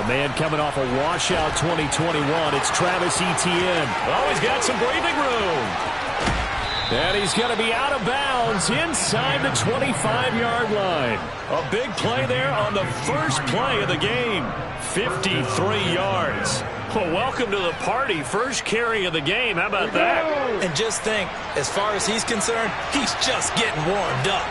man coming off a washout 2021. It's Travis Etienne. Oh, he's got some breathing room. And he's going to be out of bounds inside the 25-yard line. A big play there on the first play of the game. 53 yards. Well, welcome to the party. First carry of the game. How about that? And just think, as far as he's concerned, he's just getting warmed up.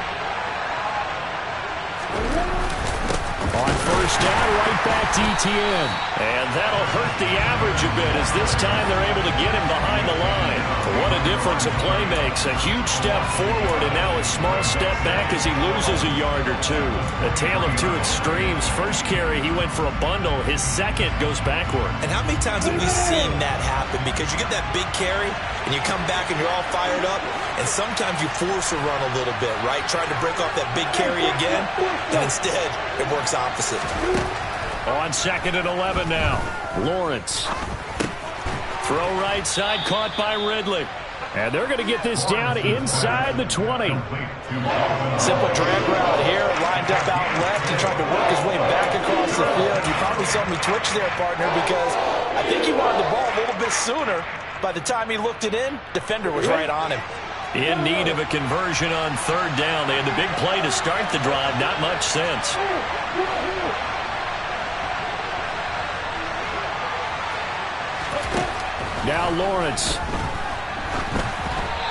On first down, right back to Etienne. And that'll hurt the average a bit as this time they're able to get him behind the line. What a difference a play makes. A huge step forward and now a small step back as he loses a yard or two. A tale of two extremes. First carry, he went for a bundle. His second goes backward. And how many times have we seen that happen? Because you get that big carry and you come back and you're all fired up. And sometimes you force a run a little bit, right? Trying to break off that big carry again. And instead, it works opposite. On 2nd and 11 now. Lawrence. Throw right side, caught by Ridley. And they're going to get this down inside the 20. Simple drag route here, lined up out left and tried to work his way back across the field. You probably saw me twitch there, partner, because I think he wanted the ball a little bit sooner. By the time he looked it in, defender was right on him. In need of a conversion on 3rd down. They had the big play to start the drive. Not much sense. Now Lawrence.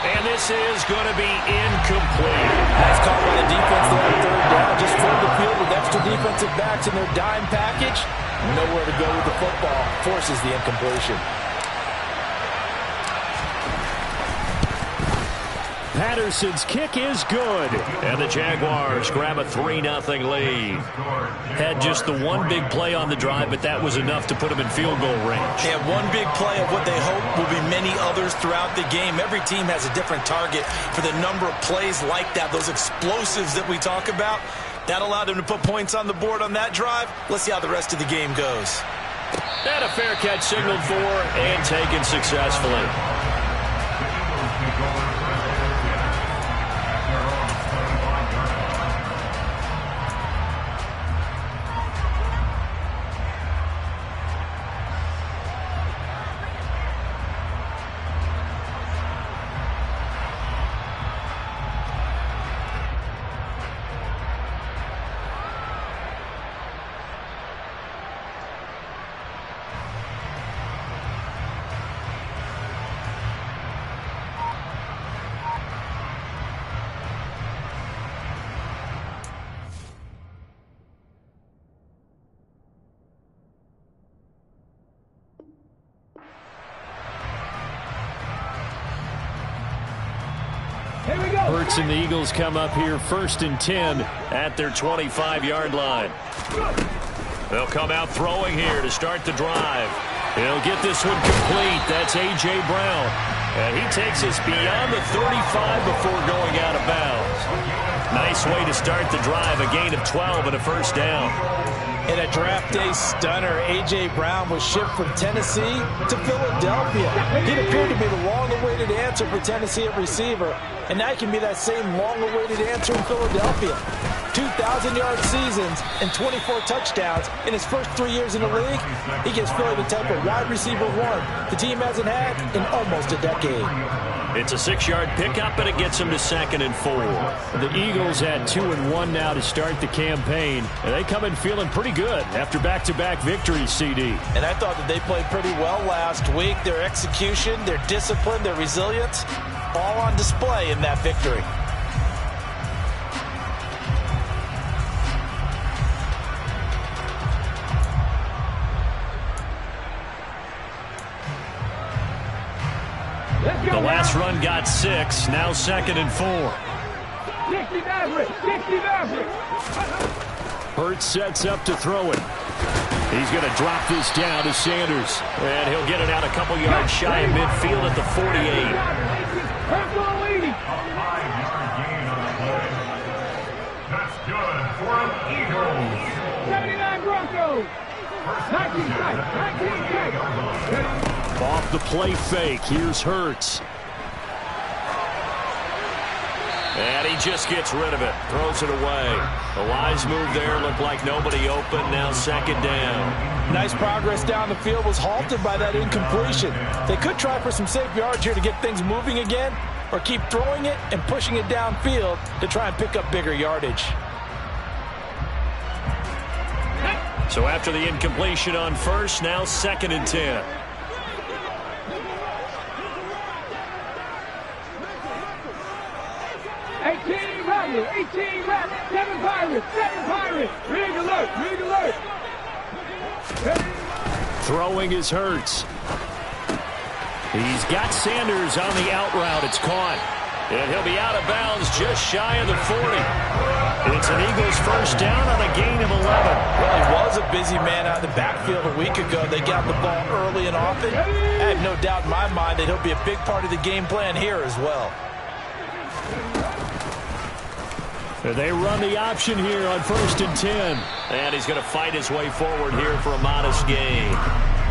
And this is going to be incomplete. Nice call by the defense there on 3rd down. Just filled the field with extra defensive backs in their dime package. Nowhere to go with the football. Forces the incompletion. Patterson's kick is good. And the Jaguars grab a 3-0 lead. Had just the one big play on the drive, but that was enough to put them in field goal range. Yeah, one big play of what they hope will be many others throughout the game. Every team has a different target for the number of plays like that, those explosives that we talk about. That allowed them to put points on the board on that drive. Let's see how the rest of the game goes. And a fair catch signaled for and taken successfully. Hurts and the Eagles come up here 1st and 10 at their 25-yard line. They'll come out throwing here to start the drive. He'll get this one complete. That's A.J. Brown. And he takes us beyond the 35 before going out of bounds. Nice way to start the drive. A gain of 12 and a 1st down. In a draft day stunner, A.J. Brown was shipped from Tennessee to Philadelphia. He appeared to be the long-awaited answer for Tennessee at receiver, and now he can be that same long-awaited answer in Philadelphia. 2,000-yard seasons and 24 touchdowns in his first 3 years in the league. He gives Philly the type of wide receiver one the team hasn't had in almost a decade. It's a 6-yard pickup, and it gets him to 2nd and 4. The Eagles had 2-1 now to start the campaign, and they come in feeling pretty good after back-to-back victories, CD. And I thought that they played pretty well last week. Their execution, their discipline, their resilience, all on display in that victory. The last run got 6, now 2nd and 4. Hurts sets up to throw it. He's going to drop this down to Sanders. And he'll get it out a couple yards shy of midfield at the 48. That's good for an Eagles. 79 Broncos. 19 strikes. Off the play fake, here's Hurts. And he just gets rid of it, throws it away. A wise move there, looked like nobody open, now second down. Nice progress down the field, was halted by that incompletion. They could try for some safe yards here to get things moving again, or keep throwing it and pushing it downfield to try and pick up bigger yardage. So after the incompletion on first, now second and 10. Seven Pirates. Rig alert. Throwing is Hurts. He's got Sanders on the out route. It's caught. And he'll be out of bounds just shy of the 40. It's an Eagles first down on a gain of 11. Well, he was a busy man out of the backfield a week ago. They got the ball early and often. I have no doubt in my mind that he'll be a big part of the game plan here as well. They run the option here on first and 10. And he's going to fight his way forward here for a modest gain.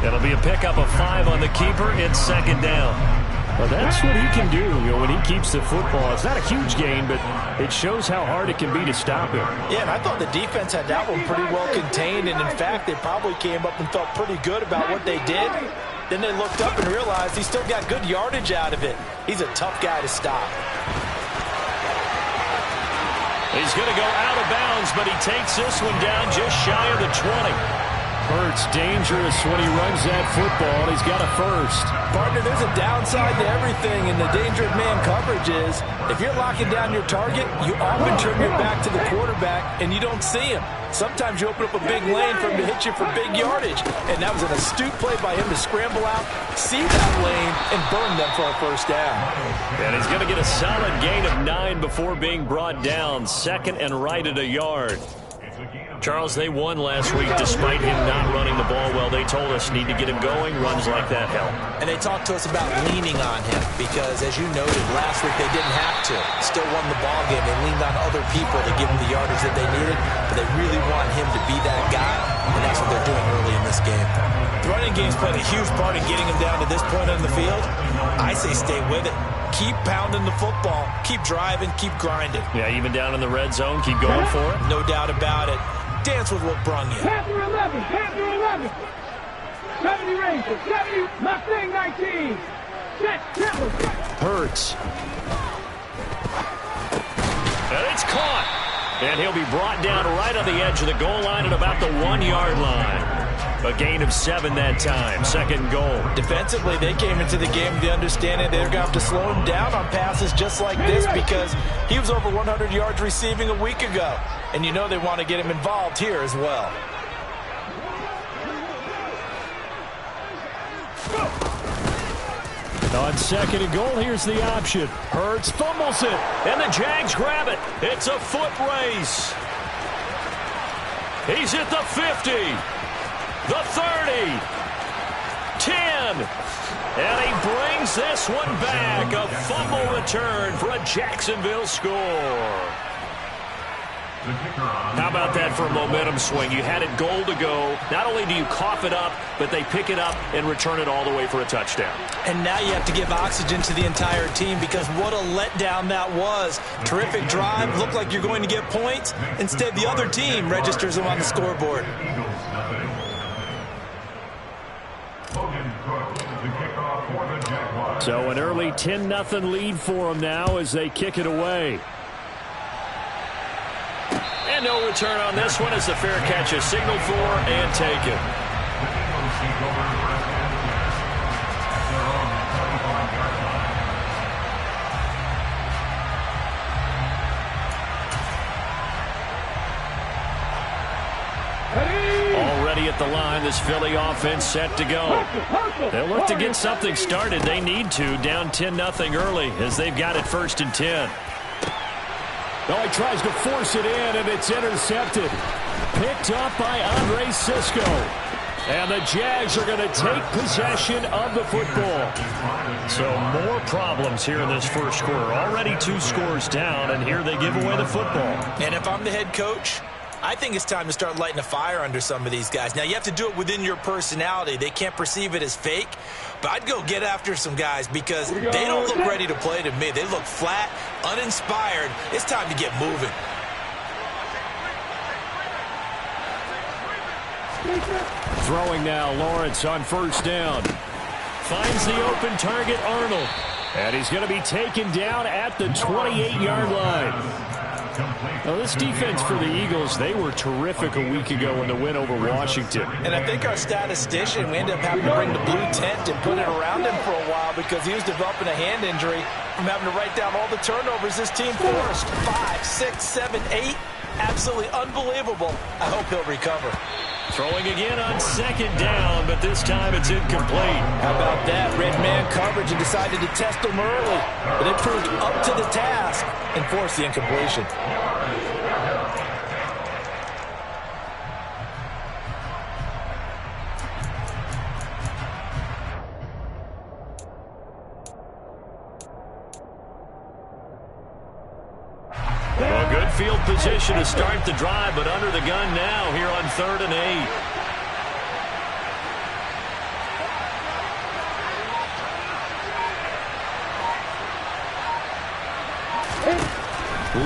It'll be a pickup of 5 on the keeper. It's second down. Well, that's what he can do, when he keeps the football. It's not a huge gain, but it shows how hard it can be to stop him. Yeah, and I thought the defense had that one pretty well contained, and in fact, they probably came up and felt pretty good about what they did. Then they looked up and realized he still got good yardage out of it. He's a tough guy to stop. He's going to go out of bounds, but he takes this one down just shy of the 20. Hurts dangerous when he runs that football. He's got a first. Partner, there's a downside to everything, and the danger of man coverage is if you're locking down your target, you often turn your back to the quarterback, and you don't see him. Sometimes you open up a big lane for him to hit you for big yardage, and that was an astute play by him to scramble out, see that lane, and burn them for a first down. And he's going to get a solid gain of 9 before being brought down. Second and right at a yard. Charles, they won last week despite him not running the ball well. They told us need to get him going. Runs like that help. And they talked to us about leaning on him because, as you noted, last week they didn't have to. Still won the ball game. They leaned on other people to give them the yardage that they needed, but they really want him to be that guy, and that's what they're doing early in this game. The running game's played a huge part in getting him down to this point on the field. I say stay with it. Keep pounding the football. Keep driving. Keep grinding. Yeah, even down in the red zone, keep going for it. No doubt about it. Dance with what brung you. Panther 11. 70 Rangers. 70 Mustang 19. Set. Temple. Hurts. And it's caught. And he'll be brought down right on the edge of the goal line at about the 1-yard line. A gain of 7 that time. Second goal. Defensively, they came into the game with the understanding they're going to have to slow him down on passes just like this because he was over 100 yards receiving a week ago. And you know they want to get him involved here as well. On second and goal, here's the option. Hurts fumbles it. And the Jags grab it. It's a foot race. He's at the 50. The 30. 10. And he brings this one back. A fumble return for a Jacksonville score. How about that for a momentum swing? You had it goal to go. Not only do you cough it up, but they pick it up and return it all the way for a touchdown. And now you have to give oxygen to the entire team because what a letdown that was. Terrific drive. Looked like you're going to get points. Instead, the other team registers them on the scoreboard. So an early 10-0 lead for them now as they kick it away. And no return on this one as the fair catch is signaled for and taken. Already at the line, this Philly offense set to go. They'll look to get something started. They need to, down 10-0 early as they've got it first and 10. Oh, he tries to force it in, and it's intercepted. Picked up by Andre Cisco. And the Jags are going to take possession of the football. So more problems here in this first quarter. Already 2 scores down, and here they give away the football. And if I'm the head coach, I think it's time to start lighting a fire under some of these guys. Now, you have to do it within your personality. They can't perceive it as fake, but I'd go get after some guys because they don't look ready to play to me. They look flat, uninspired. It's time to get moving. Throwing now, Lawrence on first down. Finds the open target, Arnold. And he's going to be taken down at the 28-yard line. Well, this defense for the Eagles, they were terrific a week ago in the win over Washington. And I think our statistician, we ended up having to bring the blue tent and put it around him for a while because he was developing a hand injury from having to write down all the turnovers this team forced. 5, 6, 7, 8. Absolutely unbelievable. I hope he'll recover. Throwing again on second down, but this time it's incomplete. How about that? Red man coverage and decided to test him early. But it proved up to the task and forced the incompletion. Well, good field position to start the drive, but under the gun now here on 3rd and 8.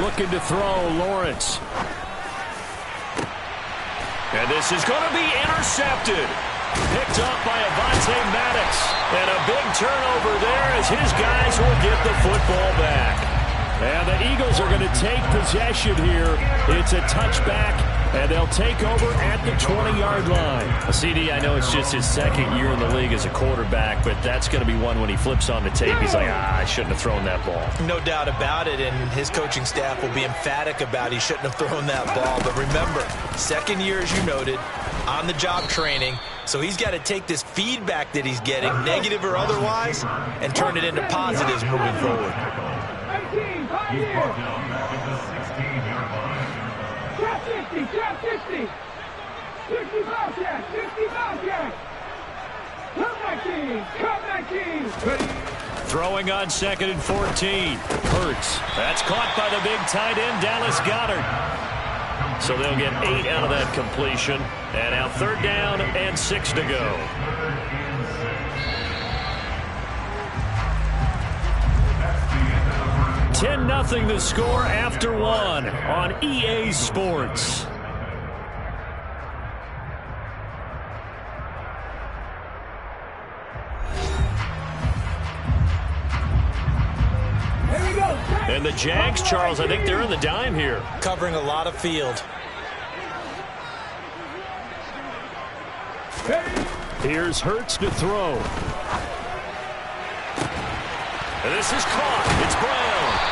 Looking to throw, Lawrence. And this is going to be intercepted. Picked up by Avonte Maddox. And a big turnover there as his guys will get the football back. And the Eagles are going to take possession here. It's a touchback, and they'll take over at the 20-yard line. CD, I know it's just his second year in the league as a quarterback, but that's going to be one when he flips on the tape. He's like, I shouldn't have thrown that ball. No doubt about it, and his coaching staff will be emphatic about he shouldn't have thrown that ball. But remember, second year, as you noted, on-the-job training, so he's got to take this feedback that he's getting, negative or otherwise, and turn it into positives moving forward. 18, 5 years. Trap 60, trap 60. 60 Bobcat, 60 Bobcat. Come 19. Throwing on 2nd and 14. Hurts. That's caught by the big tight end, Dallas Goedert. So they'll get 8 out of that completion. And now 3rd down and 6 to go. 10-0 the score after 1 on EA Sports. And the Jags, Charles, I think they're in the dime here. Covering a lot of field. Here's Hurts to throw. And this is caught. It's Brown.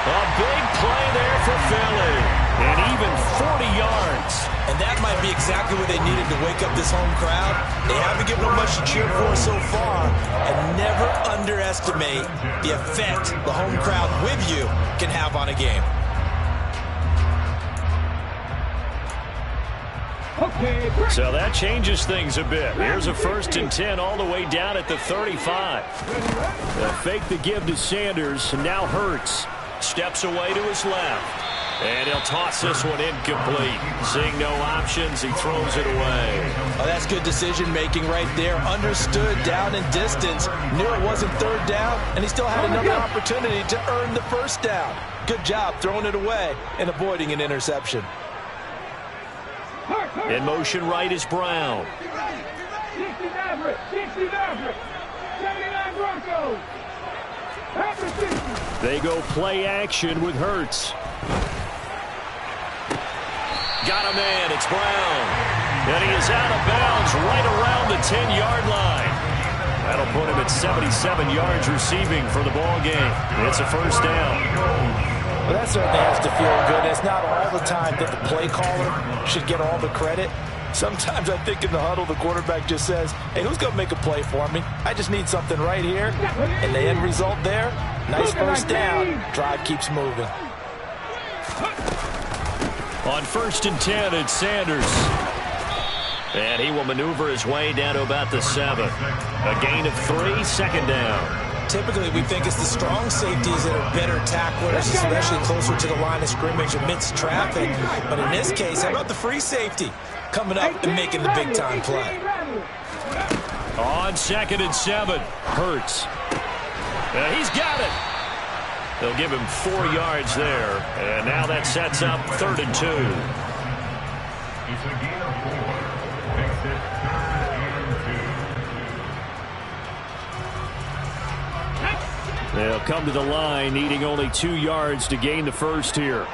A big play there for Philly. And even 40 yards. And that might be exactly what they needed to wake up this home crowd. They haven't given them much to cheer for so far. And never underestimate the effect the home crowd with you can have on a game. So that changes things a bit. Here's a 1st and 10 all the way down at the 35. They'll fake the give to Sanders, and now Hurts. Steps away to his left. And he'll toss this one incomplete. Seeing no options, he throws it away. Oh, that's good decision-making right there. Understood down and distance. Knew it wasn't 3rd down, and he still had another opportunity to earn the 1st down. Good job throwing it away and avoiding an interception. In motion right is Brown. 60 Maverick, 60 Maverick, 79 Broncos. They go play action with Hurts. Got a man, it's Brown. And he is out of bounds right around the 10-yard line. That'll put him at 77 yards receiving for the ball game. It's a 1st down. Well, that certainly has to feel good. It's not all the time that the play caller should get all the credit. Sometimes I think in the huddle, the quarterback just says, hey, who's going to make a play for me? I just need something right here. And the end result there, nice 1st down. Drive keeps moving. On 1st and 10, it's Sanders. And he will maneuver his way down to about the 7. A gain of 3, 2nd down. Typically, we think it's the strong safeties that are better tacklers, especially closer to the line of scrimmage amidst traffic. But in this case, how about the free safety coming up and making the big-time play? On 2nd and 7, Hurts. He's got it. They'll give him 4 yards there. And now that sets up 3rd and 2. It's a gain of 4. Makes it 3rd and 2. They'll come to the line, needing only 2 yards to gain the first here.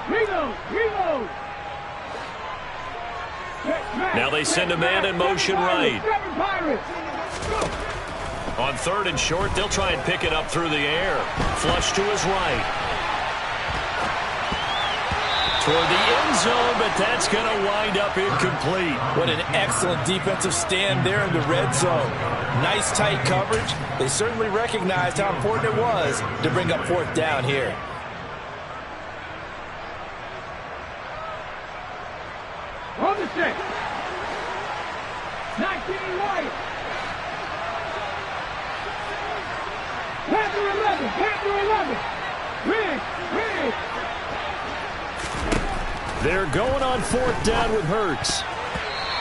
Reload. Now they send a man in motion right. On 3rd and short, they'll try and pick it up through the air. Flush to his right. Toward the end zone, but that's going to wind up incomplete. What an excellent defensive stand there in the red zone. Nice tight coverage. They certainly recognized how important it was to bring up 4th down here. On the 6. 19 White. Panther 11. Riggs. They're going on 4th down with Hurts.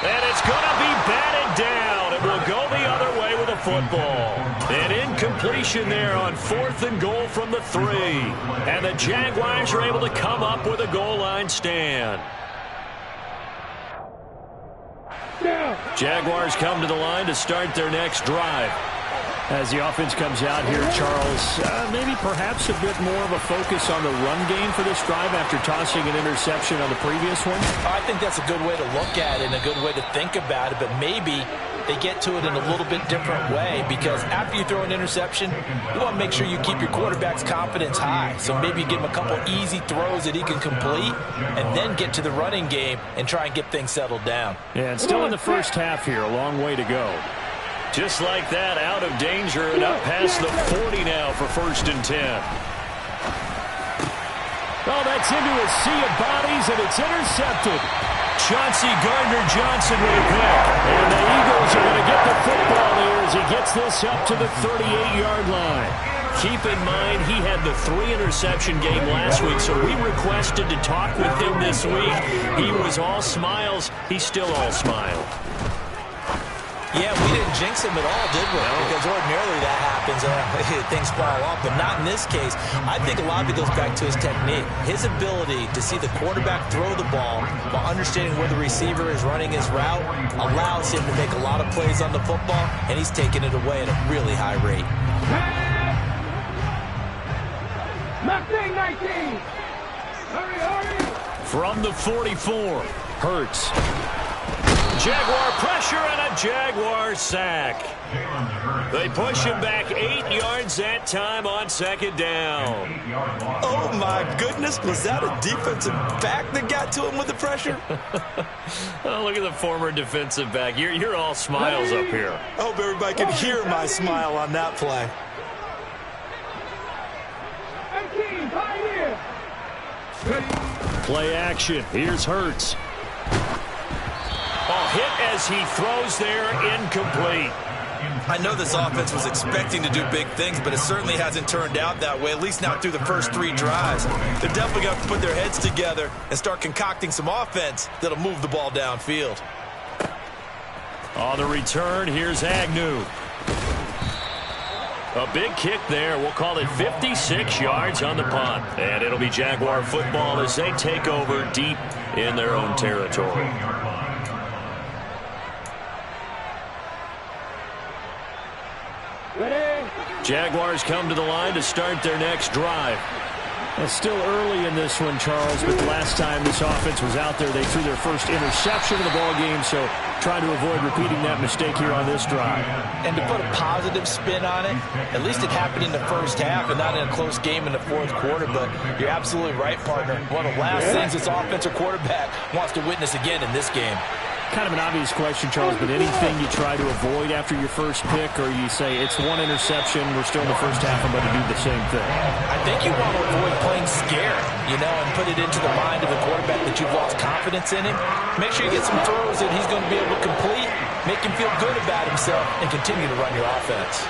And it's going to be batted down. It will go the other way with a football. An incompletion there on 4th and goal from the 3. And the Jaguars are able to come up with a goal line stand. Jaguars come to the line to start their next drive. As the offense comes out here, Charles, maybe perhaps a bit more of a focus on the run game for this drive after tossing an interception on the previous one? I think that's a good way to look at it and a good way to think about it, but maybe they get to it in a little bit different way, because after you throw an interception, you want to make sure you keep your quarterback's confidence high. So maybe you give him a couple easy throws that he can complete and then get to the running game and try and get things settled down. Yeah, and still in the first half here, a long way to go. Just like that, out of danger and up past the 40 now for 1st and 10. Oh, that's into a sea of bodies, and it's intercepted. Chauncey Gardner-Johnson with a pick. And the Eagles are going to get the football here as he gets this up to the 38-yard line. Keep in mind, he had the 3-interception game last week, so we requested to talk with him this week. He was all smiles. He's still all smile. Yeah, we didn't jinx him at all, did we? No. Because ordinarily that happens. Things fall off, but not in this case. I think a lot of it goes back to his technique. His ability to see the quarterback throw the ball while understanding where the receiver is running his route allows him to make a lot of plays on the football, and he's taking it away at a really high rate. Mustang 19. Hurry. From the 44, Hurts. Jaguar pressure and a Jaguar sack. They push him back 8 yards that time on 2nd down. Oh, my goodness. Was that a defensive back that got to him with the pressure? Oh, look at the former defensive back. You're all smiles up here. I hope everybody can hear my smile on that play. 18, Pioneer. Play action. Here's Hurts. Oh, hit as he throws there, incomplete. I know this offense was expecting to do big things, but it certainly hasn't turned out that way, at least not through the first 3 drives. They're definitely going to have to put their heads together and start concocting some offense that'll move the ball downfield. On the return, here's Agnew. A big kick there. We'll call it 56 yards on the punt. And it'll be Jaguar football as they take over deep in their own territory. Ready? Jaguars come to the line to start their next drive. It's still early in this one, Charles, but the last time this offense was out there, they threw their first interception of the ball game, so trying to avoid repeating that mistake here on this drive. And to put a positive spin on it, at least it happened in the first half and not in a close game in the 4th quarter, but you're absolutely right, partner. One of the last things this offensive quarterback wants to witness again in this game. Kind of an obvious question, Charles, but anything you try to avoid after your first pick, or you say it's 1 interception, we're still in the first half, I'm going to do the same thing? I think you want to avoid playing scared, and put it into the mind of the quarterback that you've lost confidence in him. Make sure you get some throws that he's going to be able to complete, make him feel good about himself, and continue to run your offense.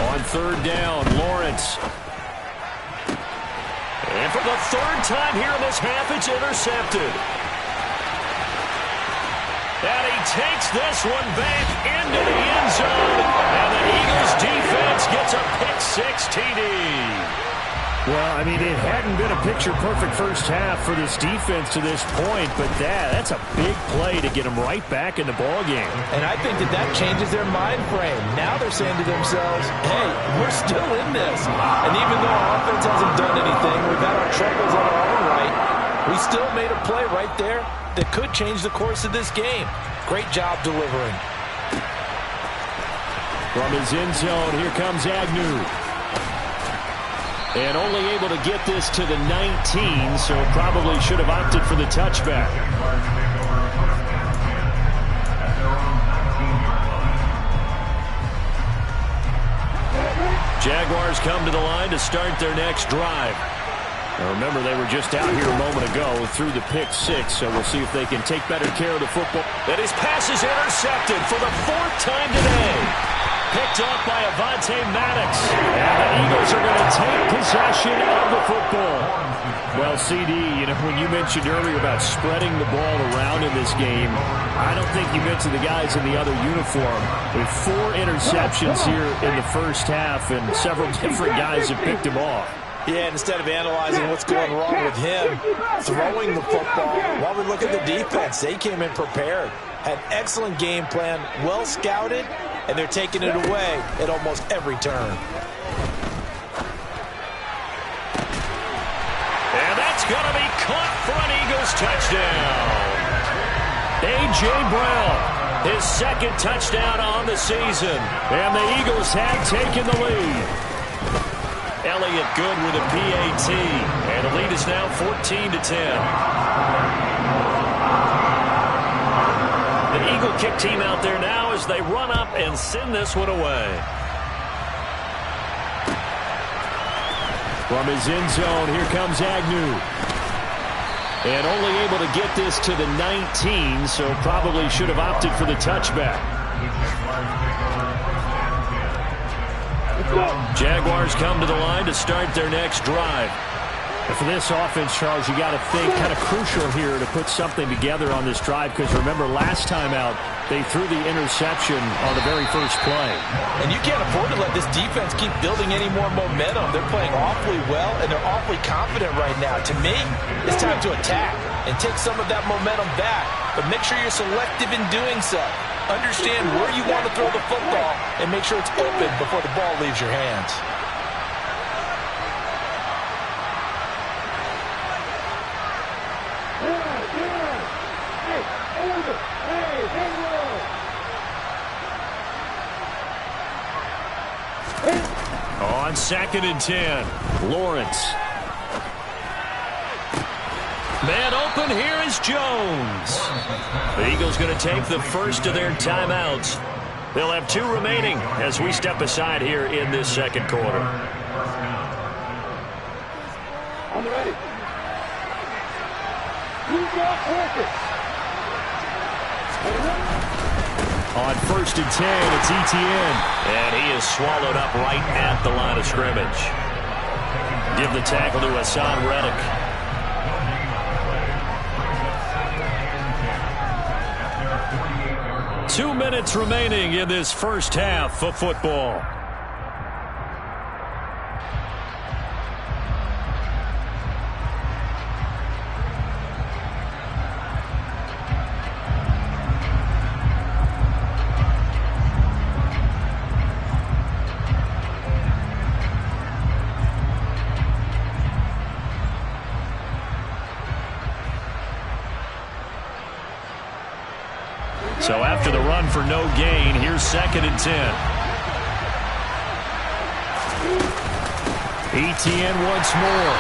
On third down, Lawrence. And for the third time here in this half, it's intercepted. And he takes this one back into the end zone. And the Eagles defense gets a pick-six TD. Well, I mean, it hadn't been a picture-perfect first half for this defense to this point, but that's a big play to get them right back in the ballgame. And I think that changes their mind frame. Now they're saying to themselves, hey, we're still in this. And even though our offense hasn't done anything, we've had our troubles on our own right, we still made a play right there that could change the course of this game. Great job delivering. From his end zone, here comes Agnew. And only able to get this to the 19, so probably should have opted for the touchback. Jaguars come to the line to start their next drive. Now remember, they were just out here a moment ago through the pick-six, so we'll see if they can take better care of the football. And his pass is intercepted for the fourth time today. Picked off by Avonte Maddox. And the Eagles are going to take possession of the football. Well, CD, when you mentioned earlier about spreading the ball around in this game, I don't think you mentioned the guys in the other uniform. With 4 interceptions here in the first half, and several different guys have picked him off. Yeah, instead of analyzing what's going wrong with him, throwing the football, while we look at the defense, they came in prepared. Had excellent game plan, well scouted, and they're taking it away at almost every turn. And that's going to be caught for an Eagles touchdown. A.J. Brown, his second touchdown on the season. And the Eagles have taken the lead. Elliott good with a PAT. And the lead is now 14-10. The Eagle kick team out there now as they run up and send this one away. From his end zone, here comes Agnew. And only able to get this to the 19, so probably should have opted for the touchback. Jaguars come to the line to start their next drive. And for this offense, Charles, you got to think kind of crucial here to put something together on this drive, because remember, last time out, they threw the interception on the very first play. And you can't afford to let this defense keep building any more momentum. They're playing awfully well, and they're awfully confident right now. To me, it's time to attack and take some of that momentum back. But make sure you're selective in doing so. Understand where you want to throw the football and make sure it's open before the ball leaves your hands. On 2nd and 10, Lawrence. Man open, here is Jones. The Eagles going to take the first of their timeouts. They'll have 2 remaining as we step aside here in this second quarter. I'm ready. You got working. On 1st and 10, it's Etienne. And he is swallowed up right at the line of scrimmage. Give the tackle to Hassan Reddick. Two minutes remaining in this first half of football. So after the run for no gain, here's 2nd and 10. Etienne once more.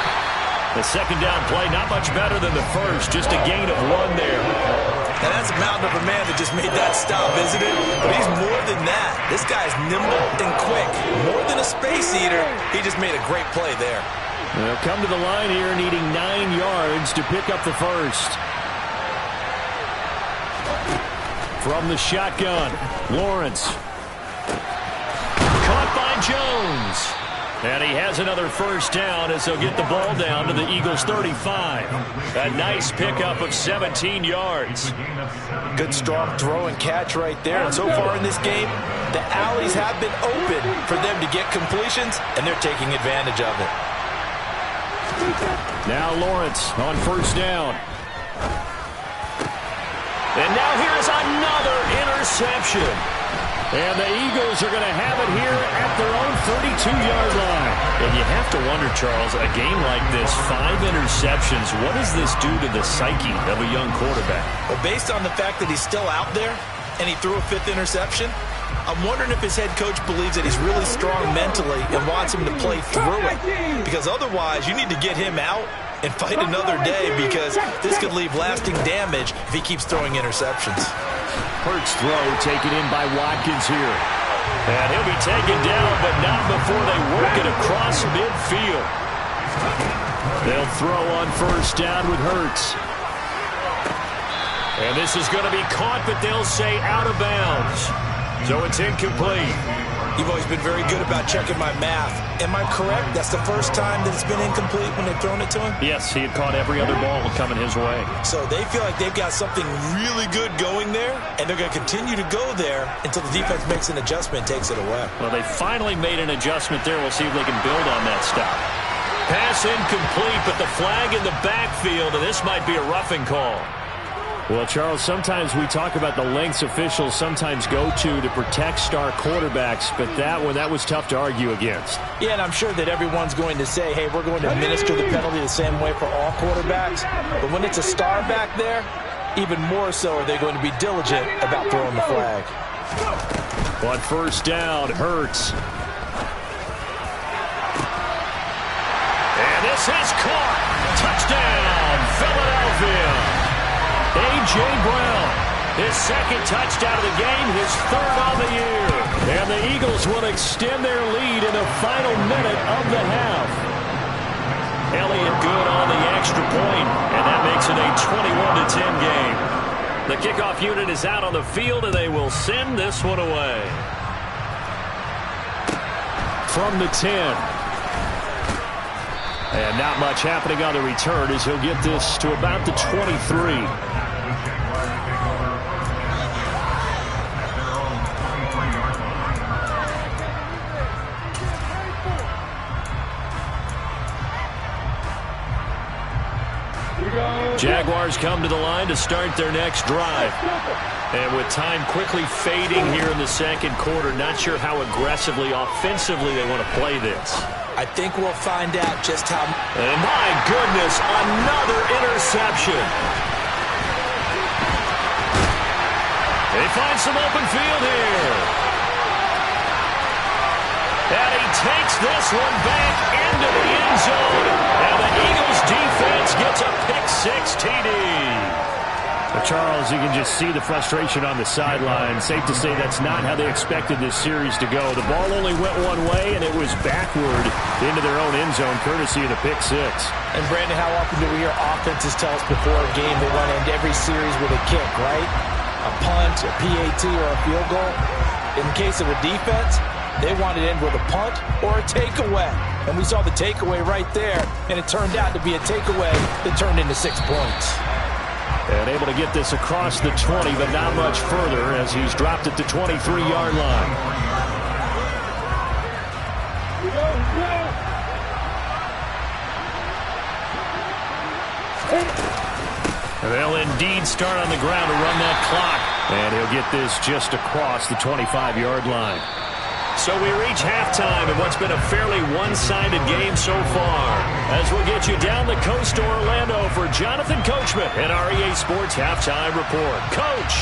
The second down play, not much better than the first, just a gain of 1 there. And that's a mountain of a man that just made that stop, isn't it? But he's more than that. This guy's nimble and quick. More than a space eater, he just made a great play there. They'll come to the line here needing 9 yards to pick up the first. From the shotgun, Lawrence. Caught by Jones. And he has another first down as he'll get the ball down to the Eagles' 35. A nice pickup of 17 yards. Good strong throw and catch right there. And so far in this game, the alleys have been open for them to get completions, and they're taking advantage of it. Now Lawrence on first down. And now here's another interception. And the Eagles are going to have it here at their own 32-yard line. And you have to wonder, Charles, a game like this, 5 interceptions, what does this do to the psyche of a young quarterback? Well, based on the fact that he's still out there and he threw a 5th interception, I'm wondering if his head coach believes that he's really strong mentally and wants him to play through it. Because otherwise, you need to get him out and fight another day, because this could leave lasting damage if he keeps throwing interceptions. Hurts throw taken in by Watkins here. And he'll be taken down, but not before they work it across midfield. They'll throw on first down with Hurts. And this is going to be caught, but they'll say out of bounds. So it's incomplete. You've always been very good about checking my math. Am I correct? That's the first time that it's been incomplete when they've thrown it to him? Yes, he had caught every other ball coming his way. So they feel like they've got something really good going there, and they're going to continue to go there until the defense makes an adjustment and takes it away. Well, they finally made an adjustment there. We'll see if they can build on that stop. Pass incomplete, but the flag in the backfield, and this might be a roughing call. Well, Charles, sometimes we talk about the lengths officials sometimes go to protect star quarterbacks, but that was tough to argue against. Yeah, and I'm sure that everyone's going to say, hey, we're going to administer the penalty the same way for all quarterbacks. But when it's a star back there, even more so are they going to be diligent about throwing the flag. On first down, Hurts. And this is caught. Touchdown, Philadelphia. A.J. Brown, his second touchdown of the game, his 3rd on the year. And the Eagles will extend their lead in the final minute of the half. Elliott good on the extra point, and that makes it a 21-10 game. The kickoff unit is out on the field, and they will send this one away. From the 10. And not much happening on the return as he'll get this to about the 23. Jaguars come to the line to start their next drive. And with time quickly fading here in the second quarter, not sure how aggressively, offensively they want to play this. I think we'll find out just how. And my goodness, another interception. They find some open field here. And he takes this one back into the end zone. And the Eagles defense gets a pick-6 TD. But Charles, you can just see the frustration on the sideline. Safe to say that's not how they expected this series to go. The ball only went one way, and it was backward into their own end zone, courtesy of the pick-6. And, Brandon, how often do we hear offenses tell us before a game they want to end every series with a kick, right? A punt, a PAT, or a field goal. In the case of a defense, they want to end with a punt or a takeaway. And we saw the takeaway right there, and it turned out to be a takeaway that turned into 6 points. And able to get this across the 20, but not much further as he's dropped it to 23-yard line. And they'll indeed start on the ground to run that clock. And he'll get this just across the 25-yard line. So we reach halftime in what's been a fairly one-sided game so far. As we'll get you down the coast to Orlando for Jonathan Coachman and our EA Sports Halftime Report. Coach!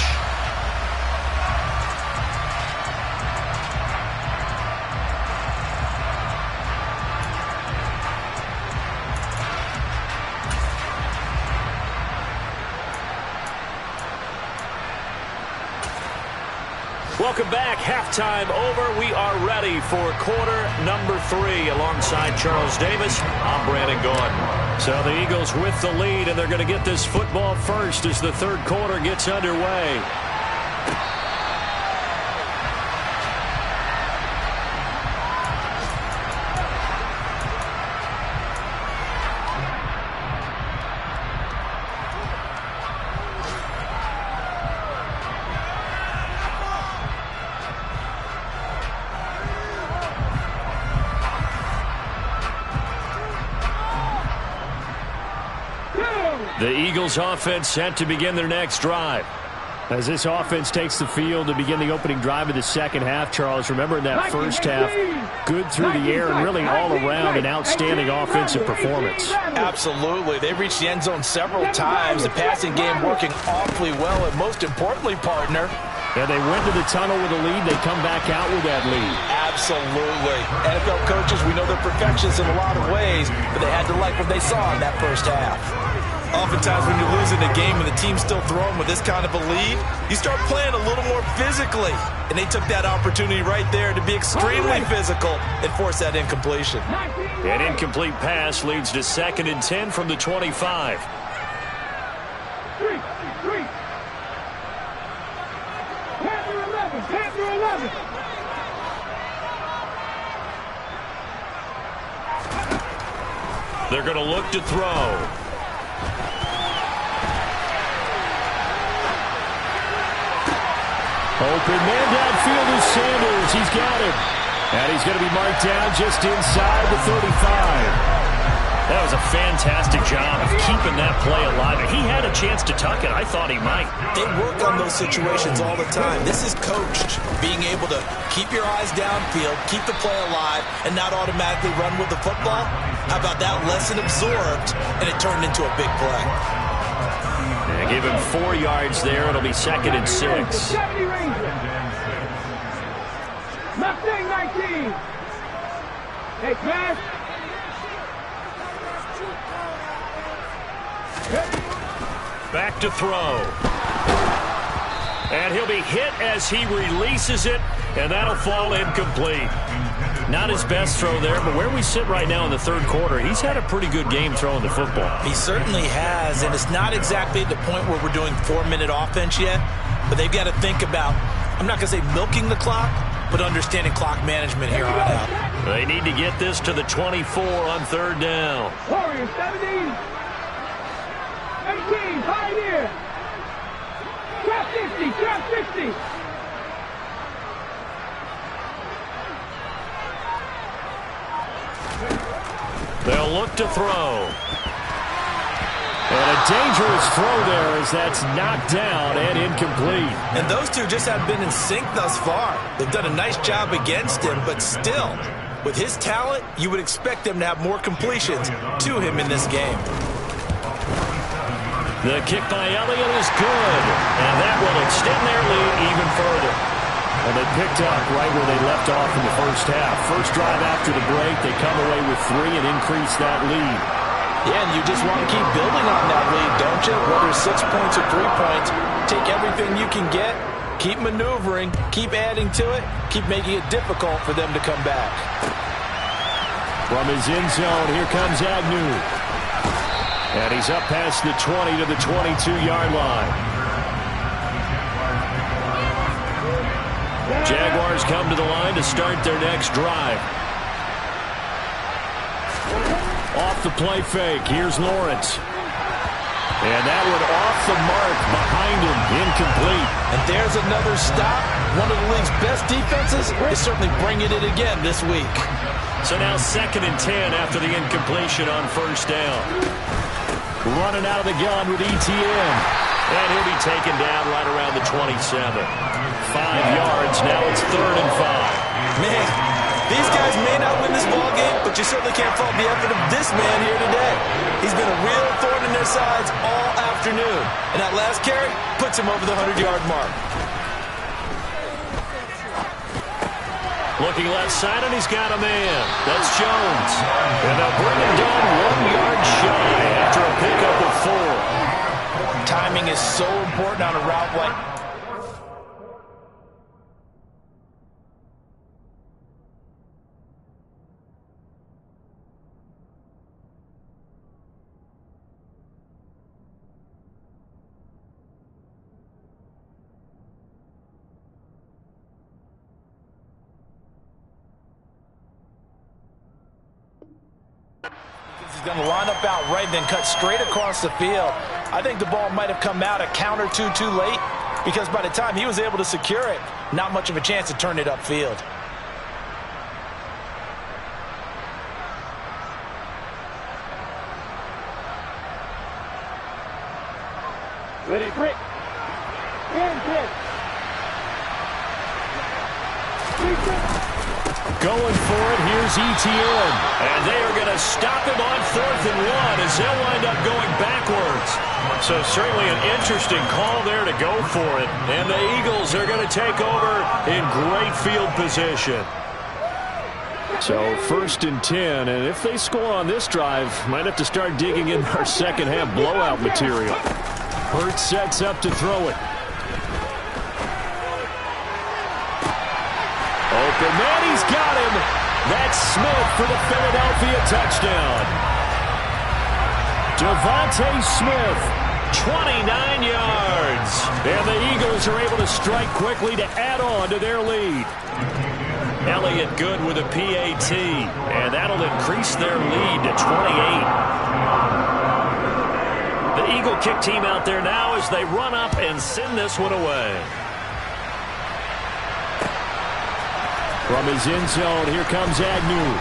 Welcome back. Halftime over. We are ready for quarter number 3 alongside Charles Davis. I'm Brandon Gaudin. So the Eagles with the lead, and they're going to get this football first as the third quarter gets underway. The Eagles offense set to begin their next drive. As this offense takes the field to begin the opening drive of the second half, Charles, remember in that first half, good through the air and really all around an outstanding offensive performance. Absolutely. They reached the end zone several times. The passing game working awfully well, and most importantly, partner, and they went to the tunnel with a lead. They come back out with that lead. Absolutely. NFL coaches, we know they're perfectionists in a lot of ways, but they had to like what they saw in that first half. Oftentimes when you're losing a game and the team's still throwing with this kind of a lead, you start playing a little more physically. And they took that opportunity right there to be extremely physical and force that incompletion. An incomplete pass leads to 2nd and 10 from the 25. Panther 11. They're going to look to throw. Open man downfield is Sanders. He's got it. And he's going to be marked down just inside the 35. That was a fantastic job of keeping that play alive. He had a chance to tuck it. I thought he might. They work on those situations all the time. This is coached, being able to keep your eyes downfield, keep the play alive, and not automatically run with the football. How about that lesson absorbed, and it turned into a big play. Yeah, give him 4 yards there. It'll be 2nd and 6. Mustang 19. Hey, pass. Back to throw. And he'll be hit as he releases it, and that'll fall incomplete. Not his best throw there, but where we sit right now in the third quarter, he's had a pretty good game throwing the football. He certainly has, and it's not exactly at the point where we're doing 4-minute offense yet, but they've got to think about, I'm not going to say milking the clock, but understanding clock management here on out. They need to get this to the 24 on 3rd down. Warriors 17. 18, Pioneer. Trap 50, trap 50. They'll look to throw. And a dangerous throw there as that's knocked down and incomplete. And those two just have been in sync thus far. They've done a nice job against him, but still, with his talent, you would expect them to have more completions to him in this game. The kick by Elliott is good, and that will extend their lead even further. And they picked up right where they left off in the first half. First drive after the break, they come away with 3 and increase that lead. Yeah, and you just want to keep building on that lead, don't you? Whether it's 6 points or 3 points, take everything you can get, keep maneuvering, keep adding to it, keep making it difficult for them to come back. From his end zone, here comes Agnew. And he's up past the 20 to the 22-yard line. Jaguars come to the line to start their next drive. Off the play fake, here's Lawrence. And that one off the mark behind him, incomplete. And there's another stop. One of the league's best defenses is certainly bringing it again this week. So now 2nd and 10 after the incompletion on 1st down. Running out of the gun with ETN. And he'll be taken down right around the 27. 5 yards, now it's 3rd and 5. Man, these guys may not win this ball game, but you certainly can't fault the effort of this man here today. He's been a real thorn in their sides all afternoon. And that last carry puts him over the 100-yard mark. Looking left side, and he's got a man. That's Jones. And they'll bring him down 1 yard shy after a pickup of 4. Timing is so important on a route like... He's going to line up out right and then cut straight across the field. I think the ball might have come out a count or two too late, because by the time he was able to secure it, not much of a chance to turn it upfield. Ready, break. And hit. Going for it, here's Etienne. And they are going to stop him on 4th and 1 as they'll wind up going backwards. So certainly an interesting call there to go for it. And the Eagles are going to take over in great field position. So 1st and 10, and if they score on this drive, might have to start digging in our second half blowout material. Hurts sets up to throw it. Open man, he's got him. That's Smith for the Philadelphia touchdown. Devontae Smith, 29 yards. And the Eagles are able to strike quickly to add on to their lead. Elliott Good with a PAT, and that'll increase their lead to 28. The Eagle kick team out there now as they run up and send this one away. From his end zone, here comes Agnew.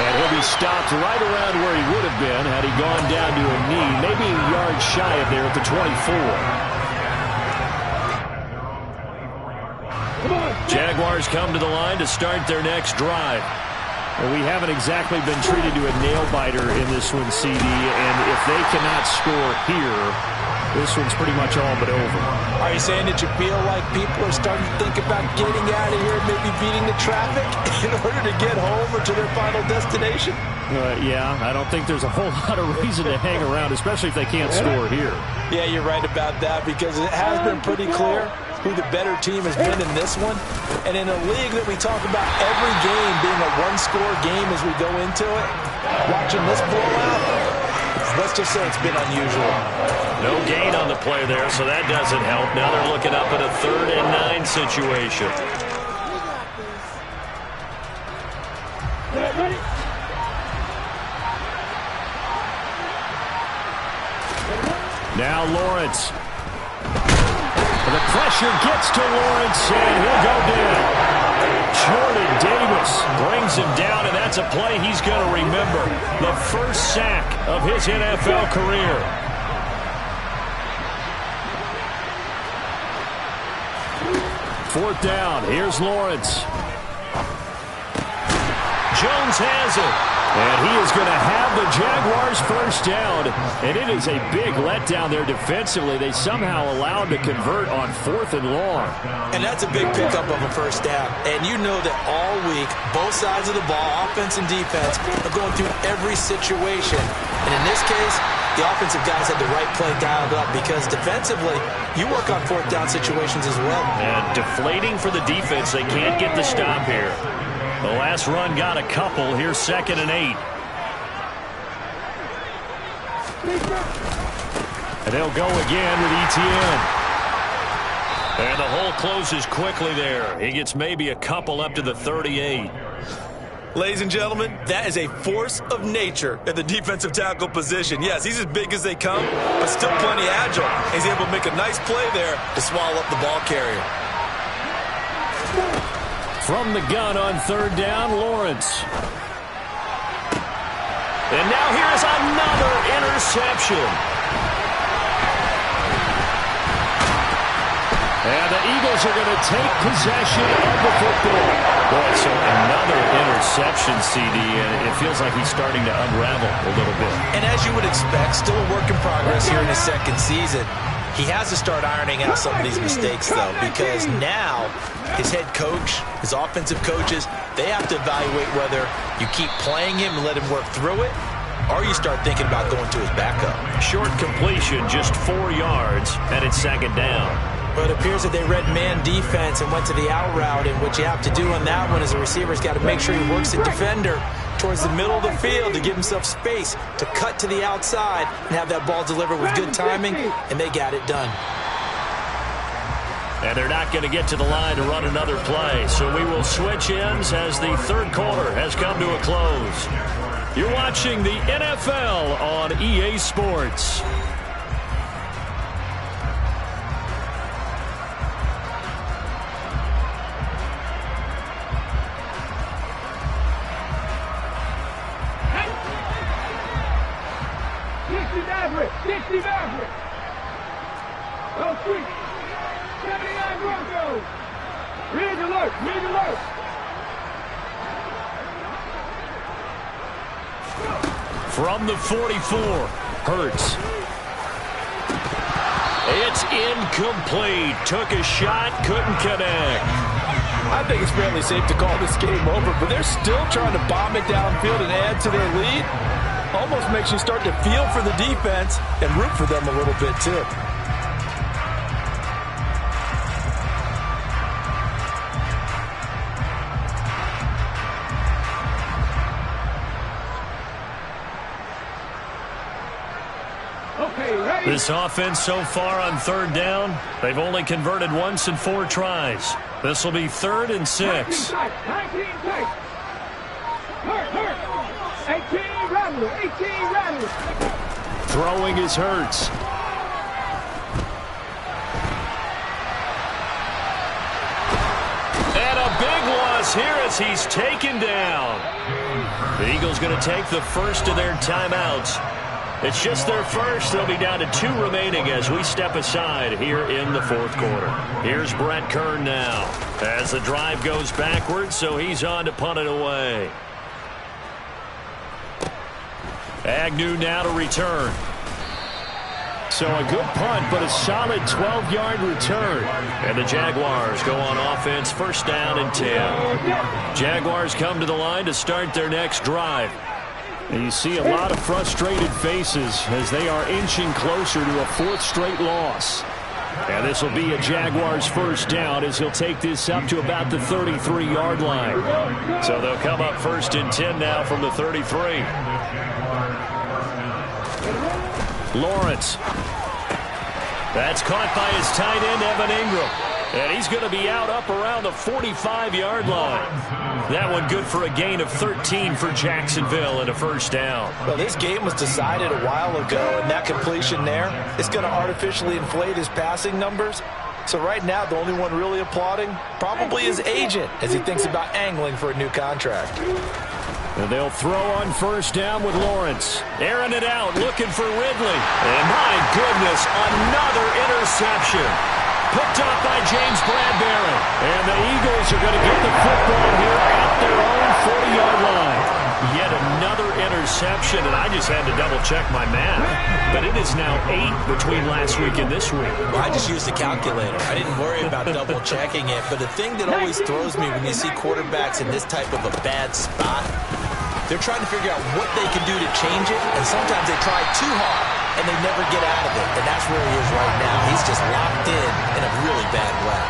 And he'll be stopped right around where he would have been had he gone down to a knee, maybe a yard shy of there at the 24. Jaguars come to the line to start their next drive. And we haven't exactly been treated to a nail-biter in this one, CD. And if they cannot score here, this one's pretty much all but over. Are you saying that you feel like people are starting to think about getting out of here and maybe beating the traffic in order to get home or to their final destination? Yeah, I don't think there's a whole lot of reason to hang around, especially if they can't score here. Yeah, you're right about that because it has been pretty clear who the better team has been in this one. And in a league that we talk about every game being a one-score game as we go into it, watching this blowout, let's just say it's been unusual. No gain on the play there, so that doesn't help. Now they're looking up at a 3rd and 9 situation. Ready? Now Lawrence. The pressure gets to Lawrence, and he'll go down. Jordan Davis brings him down, and that's a play he's going to remember. The first sack of his NFL career. Fourth down. Here's Lawrence. Jones has it. And he is going to have the Jaguars first down. And it is a big letdown there defensively. They somehow allowed to convert on 4th and long. And that's a big pickup of a first down. And you know that all week, both sides of the ball, offense and defense, are going through every situation. And in this case, the offensive guys had the right play dialed up because defensively, you work on 4th down situations as well. And deflating for the defense. They can't get the stop here. The last run got a couple. Here's 2nd and 8. And they'll go again with Etienne. And the hole closes quickly there. He gets maybe a couple up to the 38. Ladies and gentlemen, that is a force of nature at the defensive tackle position. Yes, he's as big as they come, but still plenty agile. He's able to make a nice play there to swallow up the ball carrier. From the gun on 3rd down, Lawrence. And now here's another interception. And the Eagles are going to take possession of the football. Boy, so another interception, CD, and it feels like he's starting to unravel a little bit. And as you would expect, still a work in progress here in his 2nd season. He has to start ironing out some of these mistakes, though, because now his head coach, his offensive coaches, they have to evaluate whether you keep playing him and let him work through it, or you start thinking about going to his backup. Short completion, just 4 yards, and it's 2nd down. But it appears that they read man defense and went to the out route, and what you have to do on that one is the receiver's got to make sure he works the defender towards the middle of the field to give himself space to cut to the outside and have that ball delivered with good timing, and they got it done. And they're not going to get to the line to run another play, so we will switch ends as the 3rd quarter has come to a close. You're watching the NFL on EA Sports. 60 Mavericks. Oh, sweet. 79 Broncos. Red alert, red alert. From the 44, Hurts. It's incomplete. Took a shot, couldn't connect. I think it's fairly safe to call this game over, but they're still trying to bomb it downfield and add to their lead. Almost makes you start to feel for the defense and root for them a little bit, too. This offense so far on third down, they've only converted once in 4 tries. This will be 3rd and 6. 19 tight. Hurt. 18 Rattler. 18 Rattler. Throwing is Hurts. And a big loss here as he's taken down. The Eagles going to take the first of their timeouts. It's just their first. They'll be down to 2 remaining as we step aside here in the 4th quarter. Here's Brett Kern now as the drive goes backwards, so he's on to punt it away. Agnew now to return. So a good punt, but a solid 12-yard return. And the Jaguars go on offense, 1st down and 10. Jaguars come to the line to start their next drive. And you see a lot of frustrated faces as they are inching closer to a 4th straight loss. And this will be a Jaguars 1st down as he'll take this up to about the 33-yard line. So they'll come up 1st and 10 now from the 33. Lawrence. That's caught by his tight end, Evan Ingram. And he's going to be out up around the 45-yard line. That one good for a gain of 13 for Jacksonville and a 1st down. Well, this game was decided a while ago, and that completion there is going to artificially inflate his passing numbers. So right now, the only one really applauding probably his agent as he thinks about angling for a new contract. And they'll throw on 1st down with Lawrence. Airing it out, looking for Ridley. And my goodness, another interception. Picked up by James Bradbury. And the Eagles are going to get the football here at their own 40-yard line. Yet another interception, and I just had to double-check my math. But it is now 8 between last week and this week. Well, I just used the calculator. I didn't worry about double-checking it. But the thing that always throws me when you see quarterbacks in this type of a bad spot, they're trying to figure out what they can do to change it, and sometimes they try too hard, and they never get out of it. And that's where he is right now. He's just locked in a really bad way.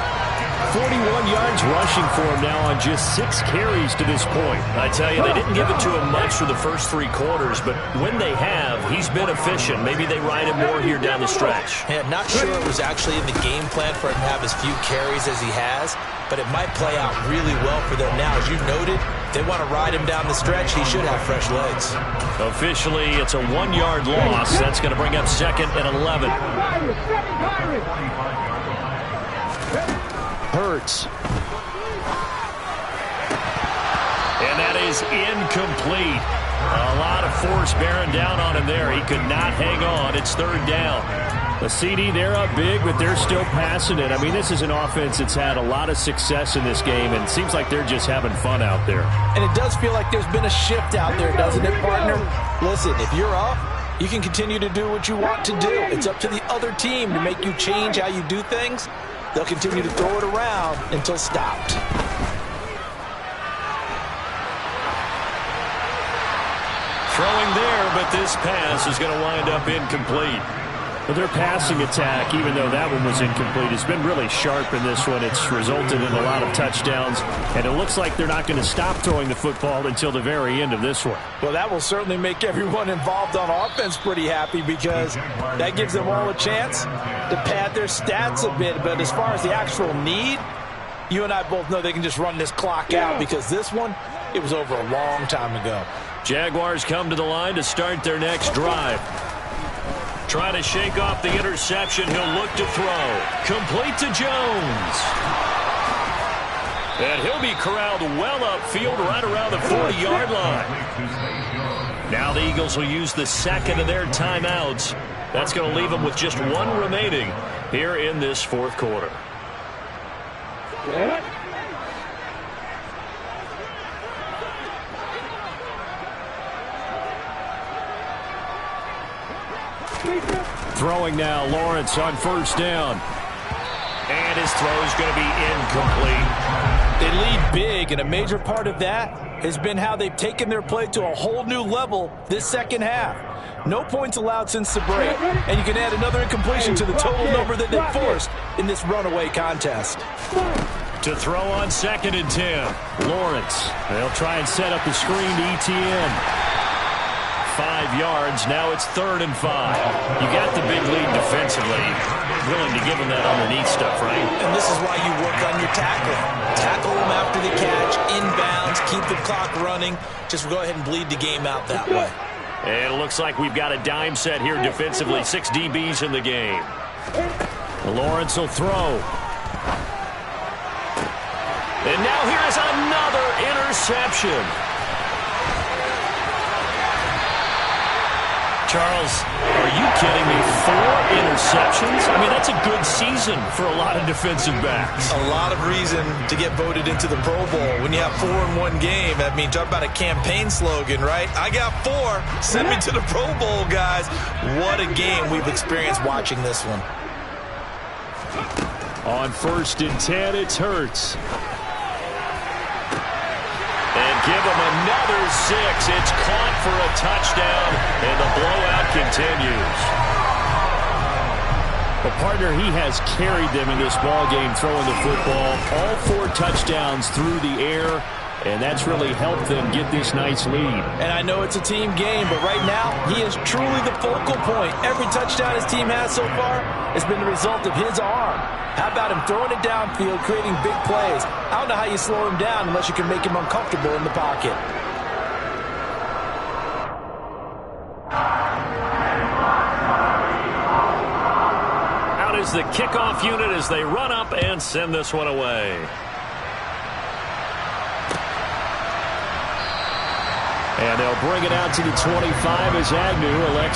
41 yards rushing for him now on just 6 carries to this point. I tell you, they didn't give it to him much for the first 3 quarters, but when they have, he's been efficient. Maybe they ride him more here down the stretch. Yeah, not sure it was actually in the game plan for him to have as few carries as he has, but it might play out really well for them now. As you noted, if they want to ride him down the stretch, he should have fresh legs. Officially, it's a 1-yard loss. That's going to bring up 2nd and 11. Hurts. And that is incomplete. A lot of force bearing down on him there. He could not hang on. It's 3rd down. The CD, they're up big, but they're still passing it. I mean, this is an offense that's had a lot of success in this game, and it seems like they're just having fun out there. And it does feel like there's been a shift out there, doesn't it, partner? Listen, if you're up, you can continue to do what you want to do. It's up to the other team to make you change how you do things. They'll continue to throw it around until stopped. Throwing there, but this pass is going to wind up incomplete. But their passing attack, even though that one was incomplete, has been really sharp in this one. It's resulted in a lot of touchdowns, and it looks like they're not going to stop throwing the football until the very end of this one. Well, that will certainly make everyone involved on offense pretty happy because that gives them all a chance to pad their stats a bit. But as far as the actual need, you and I both know they can just run this clock out because this one, it was over a long time ago. Jaguars come to the line to start their next drive. Trying to shake off the interception. He'll look to throw. Complete to Jones. And he'll be corralled well upfield right around the 40-yard line. Now the Eagles will use the 2nd of their timeouts That's going to leave them with just one remaining here in this fourth quarter. Throwing now, Lawrence on first down. And his throw is going to be incomplete. They lead big, and a major part of that has been how they've taken their play to a whole new level this second half. No points allowed since the break, and you can add another incompletion to the total number that they forced in this runaway contest. To throw on 2nd and 10. Lawrence, they'll try and set up the screen to ETN. 5 yards, now it's 3rd and 5. You got the big lead defensively. Willing to give them that underneath stuff, right? And this is why you work on your tackling. Tackle them after the catch, inbounds, keep the clock running. Just go ahead and bleed the game out that way. And it looks like we've got a dime set here defensively. 6 DBs in the game. Lawrence will throw. And now here is another interception. Charles, are you kidding me? 4 interceptions? I mean, that's a good season for a lot of defensive backs. A lot of reason to get voted into the Pro Bowl. When you have 4 in one game, I mean, talk about a campaign slogan, right? I got 4. Send me to the Pro Bowl, guys. What a game we've experienced watching this one. On 1st and 10, it's Hurts. And give him another 6. It's caught for a touchdown, and the blowout continues. Well, partner, he has carried them in this ballgame throwing the football. All 4 touchdowns through the air, and that's really helped them get this nice lead. And I know it's a team game, but right now, he is truly the focal point. Every touchdown his team has so far has been the result of his arm. How about him throwing it downfield, creating big plays? I don't know how you slow him down unless you can make him uncomfortable in the pocket. Out is the kickoff unit as they run up and send this one away. And they'll bring it out to the 25 as Agnew elects